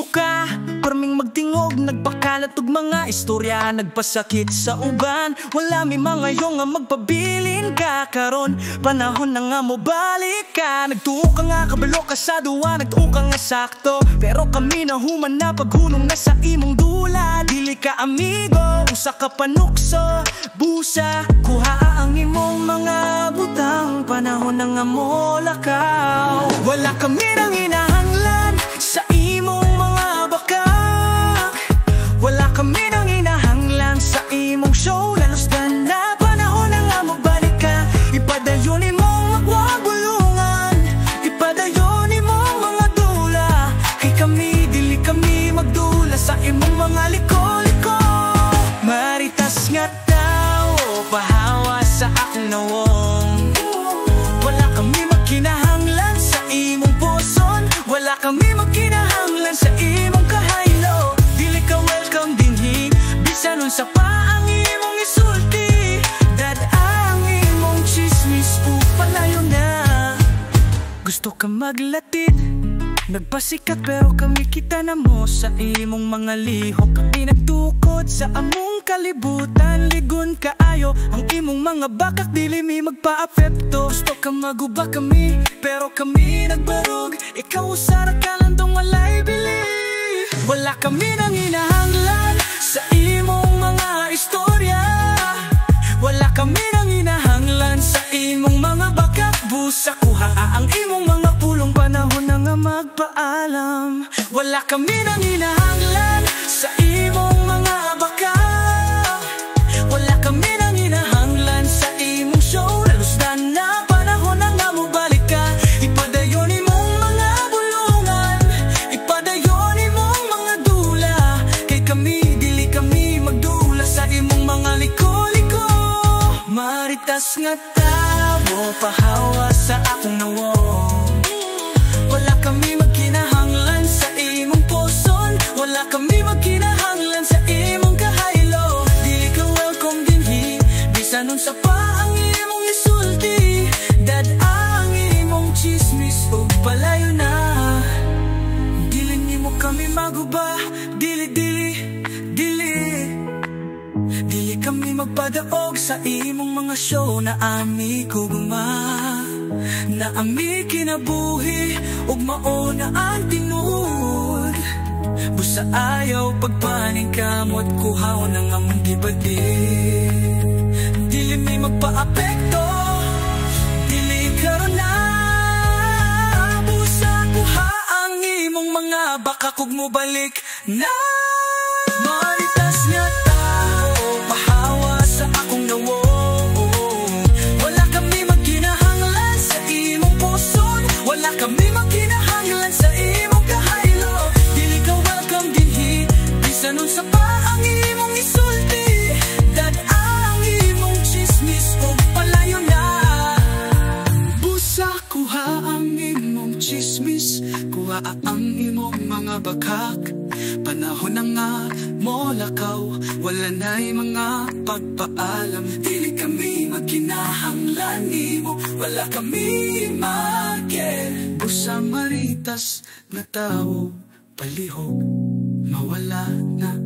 ka, perming magtingog, nagpakalat og mga istorya, nagpasakit sa uban. Wala mi mga yung nga magpabilin ka karon, panahon na nga mo balik ka. Nagtuo ka nga kabalo ka sa duwa, nagtuo ka nga sakto, pero kami na human na paghunong na sa imong dula. Dili ka amigo, usa ka panukso, busa, kuha ang imong mga butang. Panahon na nga mo lakaw, wala kami nang hinahanglan sa imong mga bakak. Wala kami nang hinahanglan sa imong show, lalusdan na panahon na nga magbalik ka. Ipadayon imong magwagulungan, ipadayon imong mga dula. Kay kami, dili kami magdula sa imong mga liko-liko. Maritas nga tao, pahawa sa akong nawong. Wala kami magkinahanglan sa imong puson, wala kami magkinahanglan sa imong kahaylo. Dili ka welcome dinhi, bisan unsa pa ang imong isulti. Dad ang imong chismis, palayo na. Gusto ka maglatid, nagpasikat pero kami kita na mo sa imong mga lihok. Kami nagtukod sa among kalibutan, ligon kaayo ang imong mga bakak, dili mi magpa-apekto. Gusto ka maguba kami, pero kami nagbarog. Ikaw usara ka lang dong walay bili. Wala kami nang hinahanglan sa imong mga istorya, wala kami nang hinahanglan sa imong mga bakak. Busa, kuha ang imong mga pulong, panahon na nga magpaalam. Wala kami nang hinahanglan sa imong mga bakak, wala kami nang hinahanglan sa imong show, lalusdan na panahon na nga mo balik ka. Ipadayon imong mga bulungan, ipadayon imong mga dula. Kay kami, dili kami magdula sa imong mga liko-liko. Maritas nga tao, pahawa sa akong nawong. Wala kami magkinahanglan sa imong puson, wala kami magkinahanglan sa imong kahaylo. Dili ka welcome dinhi, bisan unsa pa ang imong isulti. Dad ang imong chismis, ug palayo na. Dili nimo kami maguba, dili kami magpadaog sa imong mga show. Na ami kugma, na ami kinabuhi, ug mao na ang tinuod. Busa ayaw pagpaning kamot, kuhaw ng among gibadi. Dili mi magpa-apekto, dili karon na. Busa, kuha ang imong mga bakak, ug mo balik na. Maritas nga tao, pahawa sa akong nawong. Wala kami magkinahanglan sa imong puson, wala kami magkinahanglan sa imong kahaylo. Dili ka welcome dinhi, bisan unsa pa ang imong isulti. Dad ang imong chismis, ug palayo na. Busa, kuha ang imong chismis, kuha ang imong mga bakak. Panahon na nga mo lakaw, wala na'y mga pagpaalam. Dili kami magkinahanglan nimo, wala kami magel. Busa, maritas nga tao, palihog, mawala na.